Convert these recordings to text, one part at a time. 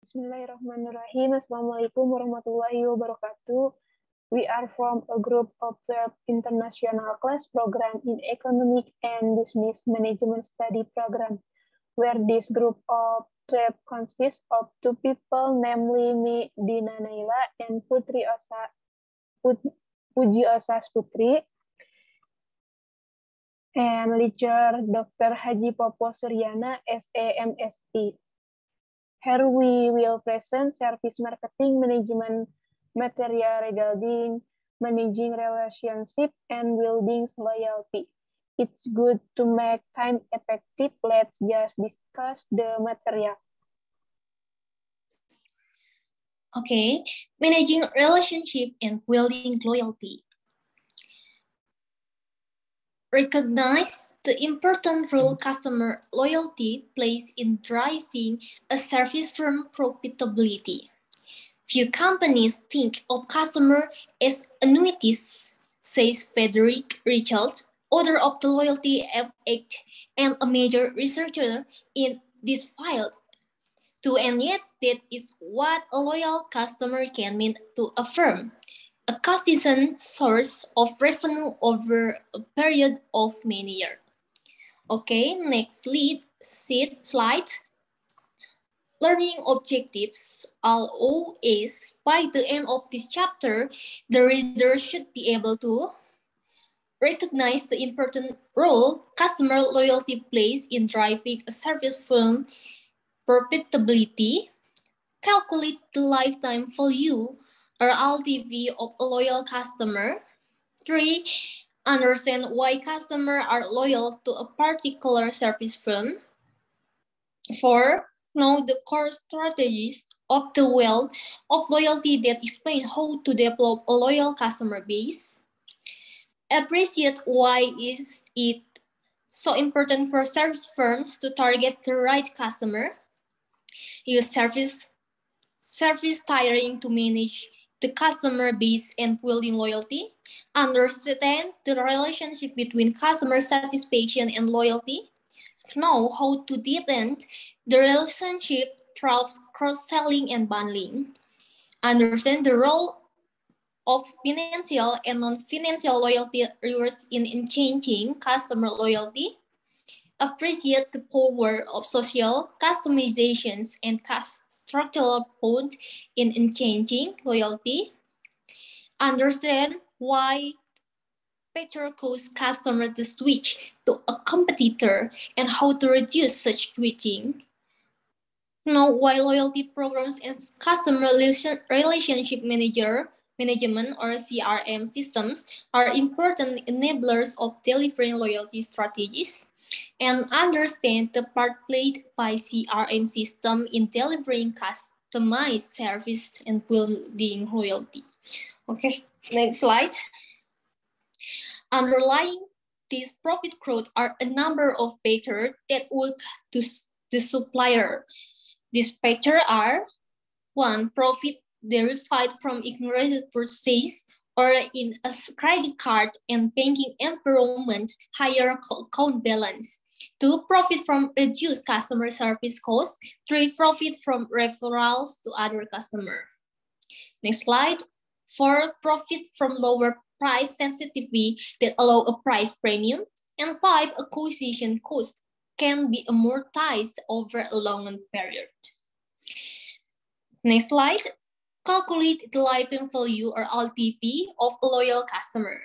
Bismillahirrahmanirrahim. Assalamualaikum warahmatullahi wabarakatuh. We are from a group of 12 international class program in Economic and Business Management Study program, where this group of 12 consists of two people, namely me, Dina Naila, and Puji Osas Putri, and lecturer Dr. Haji Popo Suryana, SAMST. Here we will present service marketing management material regarding managing relationship and building loyalty. It's good to make time effective. Let's just discuss the material. Okay, managing relationship and building loyalty. Recognize the important role customer loyalty plays in driving a service firm profitability. Few companies think of customer as annuities, says Frederick Richards, author of the Loyalty Act and a major researcher in this field. And yet, that is what a loyal customer can mean to a firm. A consistent source of revenue over a period of many years. Okay, next slide. Learning objectives are always, by the end of this chapter, the reader should be able to recognize the important role customer loyalty plays in driving a service firm profitability, calculate the lifetime value or LTV of a loyal customer. 3. Understand why customers are loyal to a particular service firm. 4. Know the core strategies of the well of loyalty that explain how to develop a loyal customer base. Appreciate why is it so important for service firms to target the right customer. Use service tiering to manage the customer base and building loyalty. Understand the relationship between customer satisfaction and loyalty. Know how to deepen the relationship through cross-selling and bundling. Understand the role of financial and non-financial loyalty rewards in changing customer loyalty. Appreciate the power of social customizations and structural point in changing loyalty. Understand why factor cause customers to switch to a competitor and how to reduce such switching. Know why loyalty programs and customer relationship management or CRM systems are important enablers of delivering loyalty strategies. And understand the part played by CRM system in delivering customized service and building loyalty. Okay, next slide. Underlying this profit growth are a number of factors that work to the supplier. These factors are: 1. Profit derived from increased purchase or in a credit card and banking environment, higher account balance. 2. Profit from reduced customer service costs. 3. Profit from referrals to other customers. Next slide. 4. Profit from lower price sensitivity that allow a price premium. And 5. Acquisition cost can be amortized over a longer period. Next slide. Calculate the lifetime value or LTV of a loyal customer.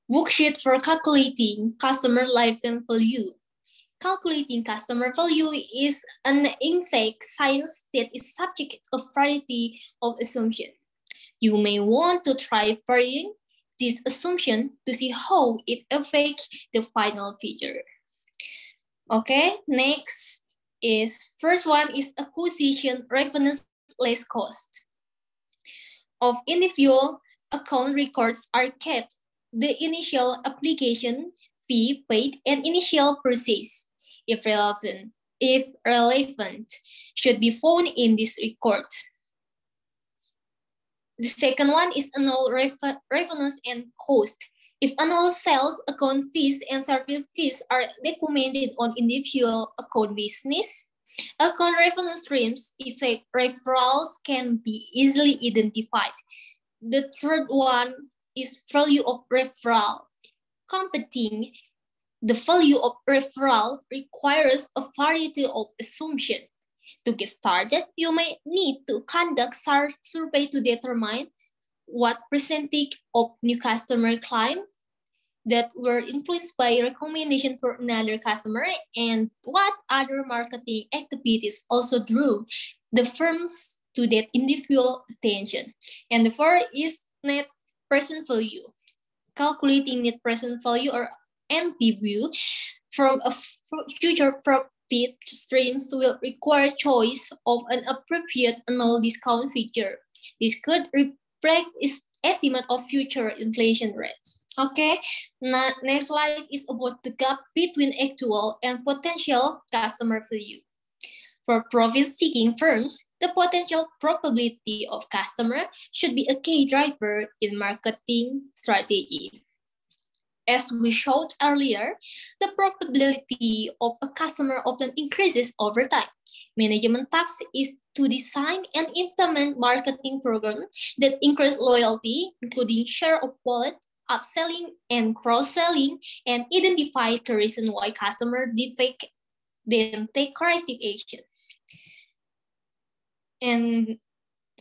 Worksheet for calculating customer lifetime value. Calculating customer value is an exact science that is subject to a variety of assumptions. You may want to try varying this assumption to see how it affects the final figure. Okay, next is first one is acquisition revenue less cost. Of individual account records are kept, the initial application fee paid and initial purchase, if relevant, should be found in these records. The second one is annual revenues and cost. If annual sales, account fees, and service fees are documented on individual account business, Account revenue streams is a referrals can be easily identified. The third one is value of referral. Computing the value of referral requires a variety of assumptions. To get started, you may need to conduct survey to determine what percentage of new customer claim that were influenced by recommendation for another customer and what other marketing activities also drew the firms to that individual attention. And the fourth is net present value. Calculating net present value or NPV from a future profit streams will require choice of an appropriate annual discount feature. This could reflect estimate of future inflation rates. Okay, now, next slide is about the gap between actual and potential customer value. For profit-seeking firms, the potential probability of customer should be a key driver in marketing strategy. As we showed earlier, the probability of a customer often increases over time. Management task is to design and implement marketing programs that increase loyalty, including share of wallet, upselling, and cross-selling, and identify the reason why customer defect, then take corrective action. And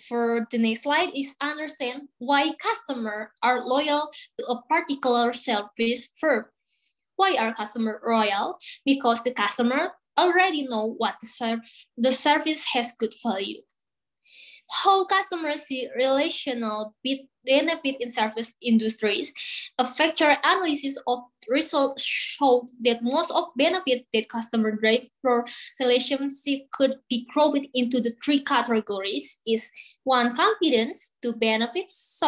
for the next slide is understand why customers are loyal to a particular service firm. Why are customers loyal? Because the customer already know what the service has good value. How customers see relational benefit in service industries. A factor analysis of results showed that most of benefit that customer drive for relationship could be grouped into the three categories: is one, confidence, two, benefits,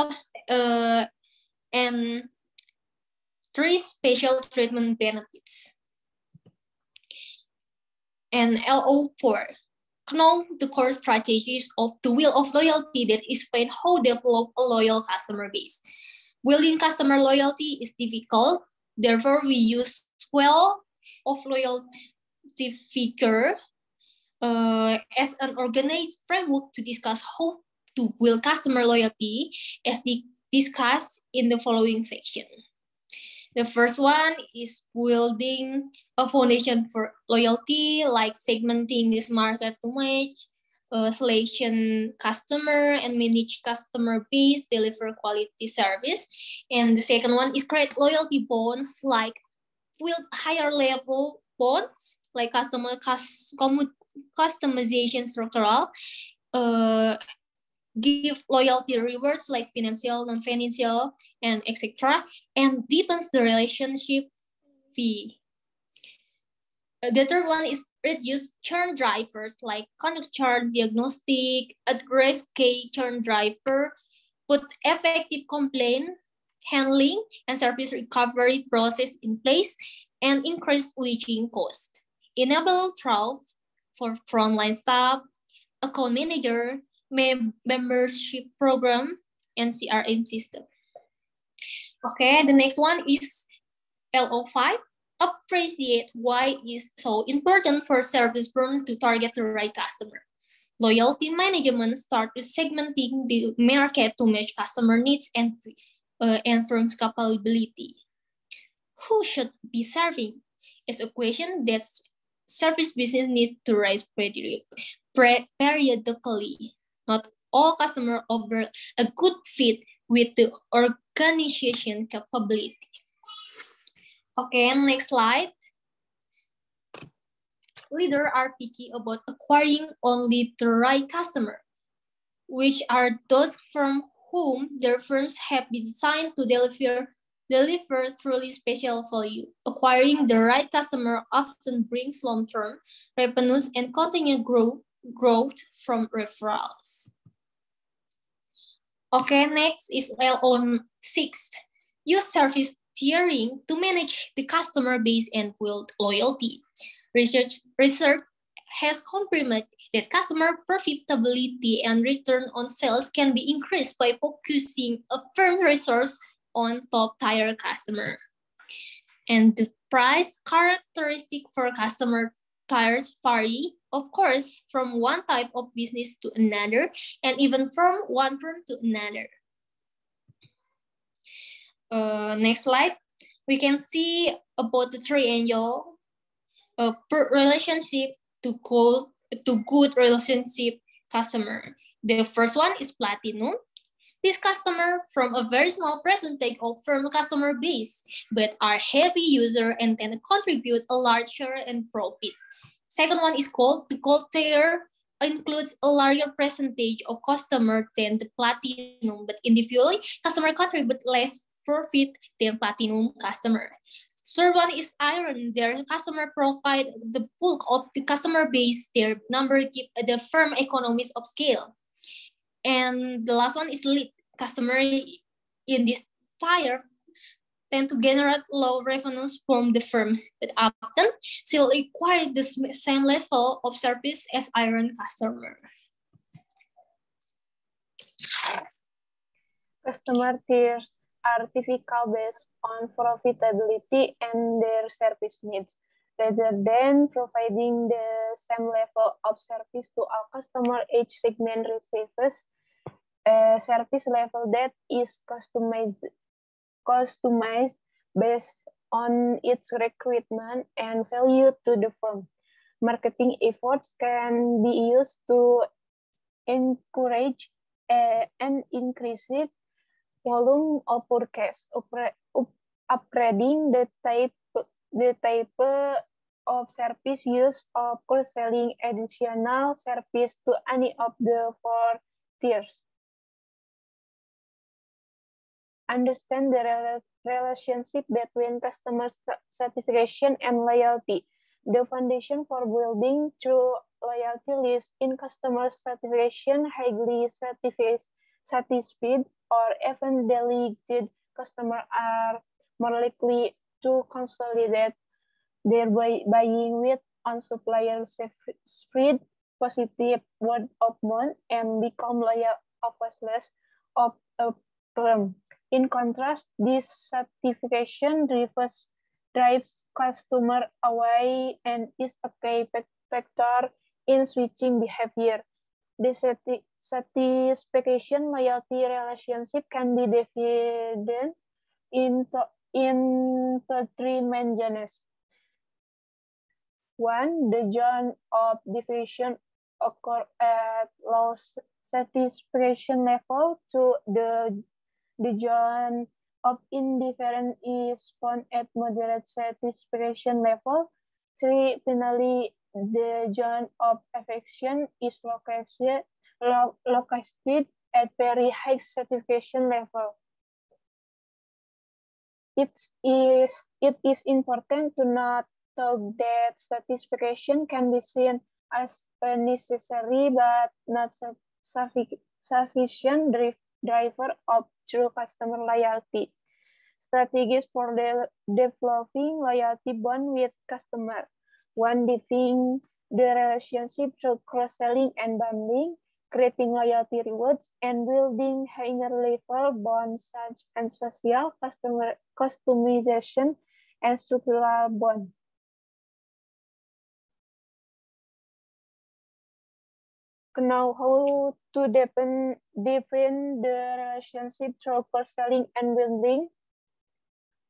and three, special treatment benefits. And LO4, know the core strategies of the wheel of loyalty that explain how to develop a loyal customer base. Building customer loyalty is difficult, therefore we use wheel of loyalty figure as an organized framework to discuss how to build customer loyalty as discussed in the following section. The first one is building a foundation for loyalty, like segmenting this market to match, selection customer and manage customer base, deliver quality service. And the second one is create loyalty bonds, like build higher level bonds, like customization structural, give loyalty rewards like financial, non-financial, and etc. And deepens the relationship fee. The third one is reduce churn drivers like conduct churn diagnostic, address key churn driver, put effective complaint handling and service recovery process in place, and increase switching cost. Enable trust for frontline staff, account manager, membership program, and CRM system. Okay, the next one is LO5. Appreciate why it's so important for service firm to target the right customer. Loyalty management starts with segmenting the market to match customer needs and firm's capability. Who should be serving? Is a question that service business need to raise periodically. Not all customers offer a good fit with the organization capability. Okay, next slide. Leaders are picky about acquiring only the right customer, which are those from whom their firms have been designed to deliver truly special value. Acquiring the right customer often brings long-term revenues and continued growth from referrals. Okay, next is LO6. Use service tiering to manage the customer base and build loyalty. Research has confirmed that customer profitability and return on sales can be increased by focusing a firm resource on top-tier customer. And the price characteristic for customer tires vary, of course, from one type of business to another, and even from one firm to another. Next slide. We can see about the triangle relationship to good relationship customer. The first one is platinum. This customer from a very small percentage of firm customer base, but are heavy user and tend to contribute a large share and profit. Second one is gold. The gold tier includes a larger percentage of customer than the platinum, but individually, customer contribute less profit than platinum customer. Third one is iron. Their customer provide the bulk of the customer base. Their number give the firm economies of scale. And the last one is lead. Customer in this tier tend to generate low revenues from the firm, but often still require the same level of service as iron customer. Customer tiers are typical based on profitability and their service needs, rather than providing the same level of service to all customers. Each segment receives a service level that is customized based on its requirement and value to the firm. Marketing efforts can be used to encourage an increased volume of purchase, upgrading the type of service used, or cross-selling additional service to any of the four tiers. Understand the relationship between customer satisfaction and loyalty. The foundation for building true loyalty lies in customer satisfaction. Highly satisfied or even delighted customers are more likely to consolidate their buying with on suppliers, spread positive word of mouth, and become loyal regardless of a firm. In contrast, dissatisfaction drives customer away and is a key factor in switching behavior. Dissatisfaction loyalty relationship can be divided into three main genres. One, the zone of division occur at low satisfaction level. Two, the zone of indifference is found at moderate satisfaction level. Three, finally, the zone of affection is located at very high satisfaction level. It is important to note that satisfaction can be seen as a necessary but not sufficient driver of true customer loyalty. Strategies for developing loyalty bond with customer. One, deepening the relationship through cross-selling and bundling, creating loyalty rewards, and building higher level bonds such as social, customer customization, and structural bond. Now, how to deepen the relationship through cross-selling and bundling.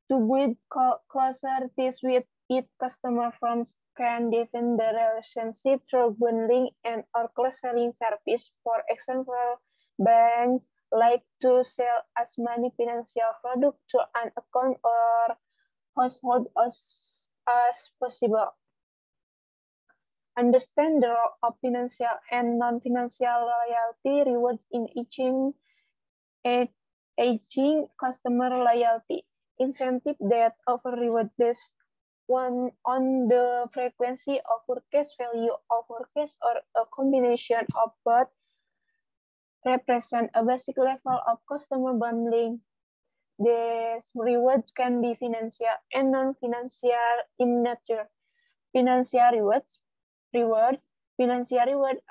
To build closer ties with each customer, firms can deepen the relationship through bundling and or cross-selling service. For example, banks like to sell as many financial products to an account or household as possible. Understand the role of financial and non-financial loyalty rewards in aging customer loyalty. Incentive that offer reward based on the frequency of purchase, value of purchase, or a combination of both represent a basic level of customer bundling. These rewards can be financial and non-financial in nature. Financial reward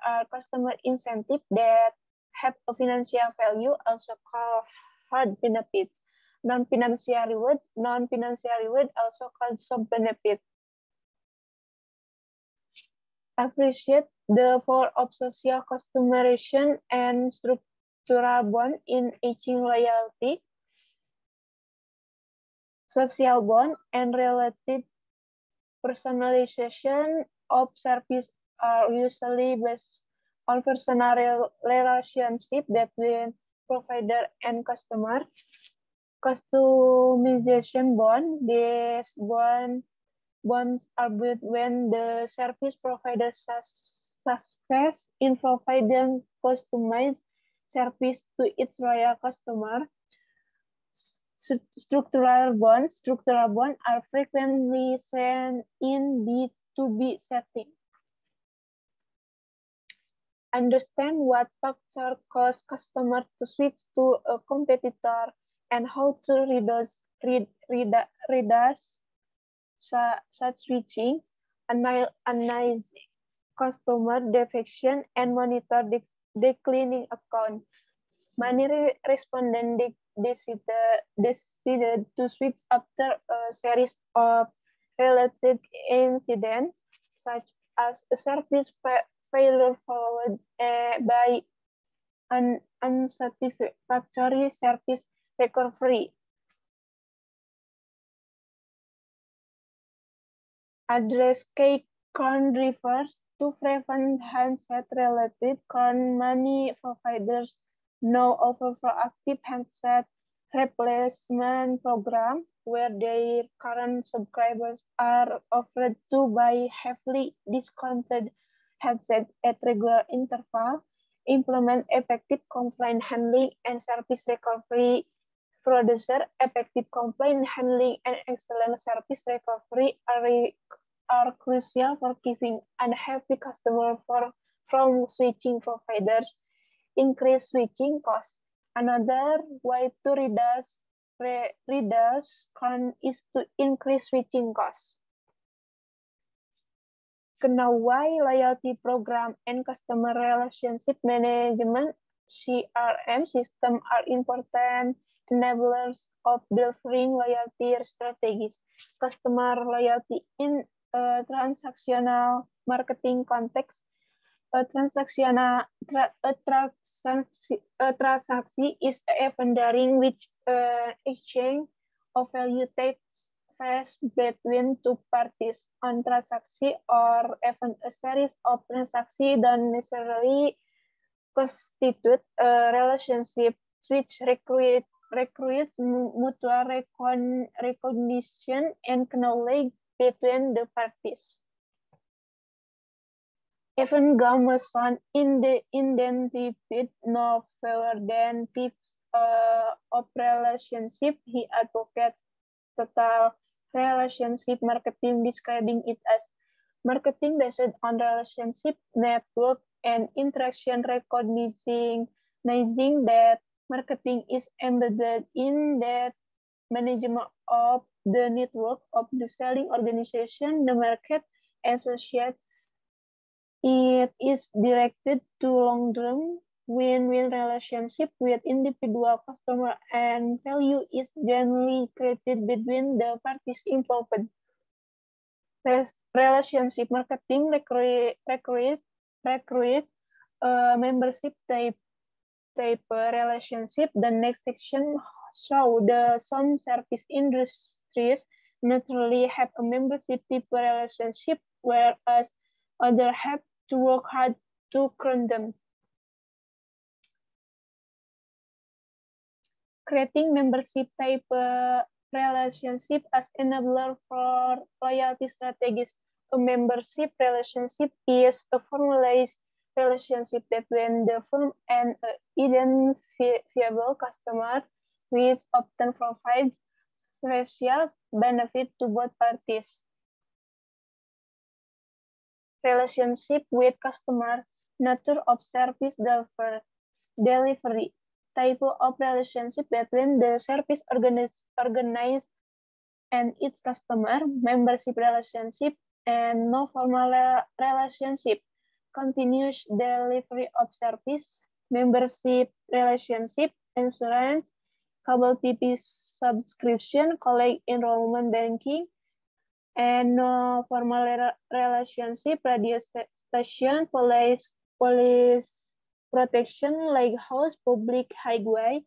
are customer incentive that have a financial value, also called hard benefits. Non-financial reward also called soft benefit. Appreciate the power of social customization and structural bond in aging loyalty. Social bond and related personalization of service are usually based on personal relationship between provider and customer. Customization bond, these bonds are built when the service provider success in providing customized service to its loyal customer. Structural bonds are frequently seen in B2B setting. Understand what factors cause customers to switch to a competitor and how to reduce such switching, analyze customer defection, and monitor declining account. Many respondents decided to switch after a series of related incidents, such as a service failure followed by an unsatisfactory service recovery. Address key churn drivers to prevent handset-related churn. Many providers now offer proactive handset replacement program where their current subscribers are offered to buy heavily discounted headsets at regular intervals, implement effective complaint handling and service recovery. Producer, effective complaint handling and excellent service recovery are crucial for keeping unhappy customers from switching providers. Increase switching costs. Another way to reduce churn is to increase switching costs. Kenawai loyalty program and customer relationship management (CRM) system are important enablers of delivering loyalty strategies. Customer loyalty in a transactional marketing context. A transaction is an event during which exchange of value takes place between two parties. On transaction or even a series of transactions don't necessarily constitute a relationship, which requires mutual recognition and knowledge between the parties. Even Gamerson identified no fewer than types of relationship. He advocates total relationship marketing, describing it as marketing based on relationship, network, and interaction, recognizing that marketing is embedded in that management of the network of the selling organization, the market associate. It is directed to long-term win-win relationship with individual customer, and value is generally created between the parties involved. Relationship marketing recruit membership type relationship. The next section show some service industries naturally have a membership type relationship, whereas others have to work hard to create them. Creating membership type relationship as enabler for loyalty strategies. A membership relationship is a formalized relationship between the firm and an identifiable customer, which often provides special benefit to both parties. Relationship with customer, nature of service delivery, type of relationship between the service organized and its customer, membership relationship, and no formal relationship, continuous delivery of service, membership relationship, insurance, cable TV subscription, college enrollment banking, and no formal relationship, radio station, police protection, like house, public highway,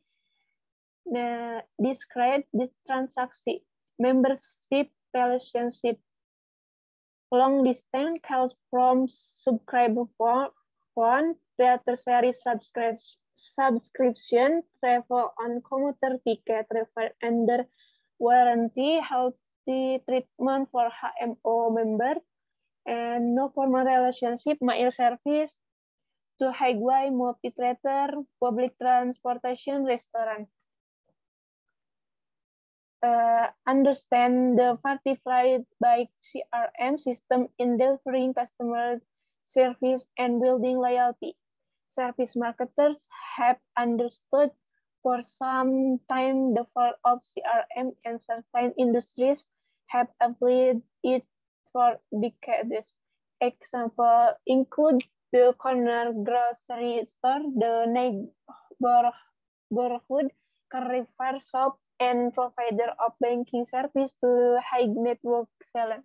discrete this transaksi, membership relationship, long distance calls from subscriber phone, tertiary subscription, travel on commuter ticket, refer under warranty, healthy treatment for HMO member, and no formal relationship, mail service, to highway, movie theater, public transportation, restaurant. Understand the partified by CRM system in delivering customer service and building loyalty. Service marketers have understood for some time the value of CRM, and certain industries have applied it for decades. Example include the corner grocery store, the neighborhood Carrefour shop, and provider of banking service to high network seller.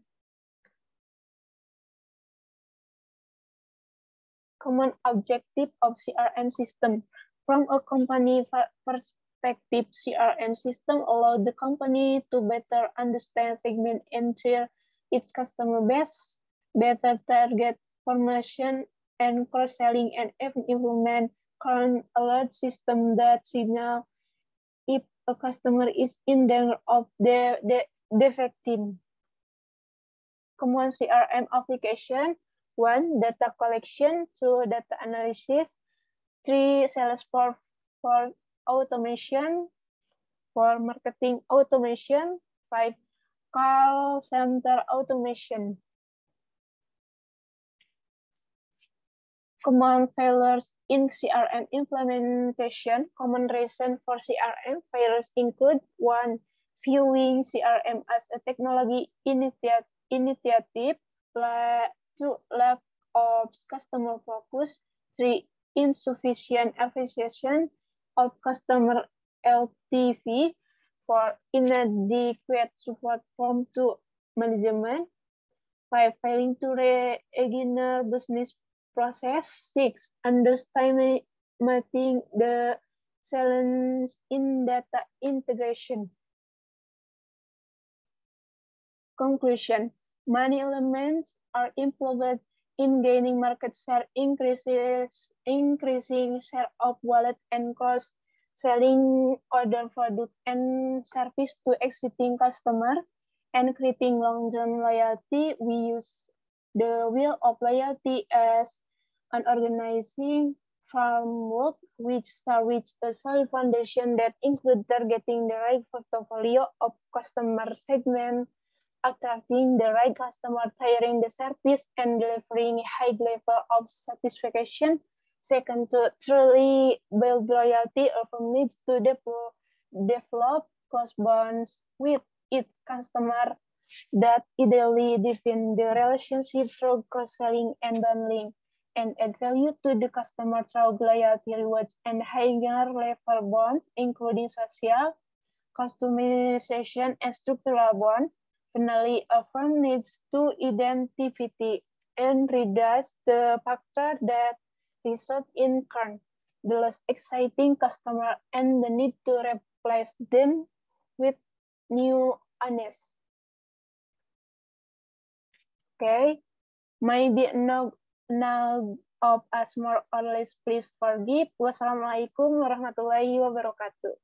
Common objective of CRM system. From a company perspective, CRM system allow the company to better understand, segment, and share its customer base, better target promotion and cross-selling, and even implement current alert system that signal if a customer is in danger of defecting. Common CRM application: 1. Data collection. 2. Data analysis. 3. Salesforce for automation. 4. Marketing automation. 5. Call center automation. Common failures in CRM implementation. Common reason for CRM failures include: 1. Viewing CRM as a technology initiative. 2. Lack of customer focus. 3. Insufficient appreciation of customer LTV. 4. Inadequate support from to management. 5. Failing to re-engineer business process. 6. Underestimating the challenge in data integration. Conclusion: many elements are employed in gaining market share, increasing share of wallet, and cross-selling other product and service to existing customer, and creating long-term loyalty. We use the wheel of loyalty as an organizing framework which starts with a solid foundation that includes targeting the right portfolio of customer segment, attracting the right customer, tailoring the service, and delivering high level of satisfaction. Second, to truly build loyalty, a firm needs to develop close bonds with its customer that ideally deepen the relationship through cross-selling and bundling, and add value to the customer through loyalty rewards and higher level bonds, including social, customization, and structural bonds. Finally, a firm needs to identify and reduce the factors that result in churn, the less exciting customer, and the need to replace them with new ones. Okay, maybe now of us more or less, please forgive. Wassalamualaikum warahmatullahi wabarakatuh.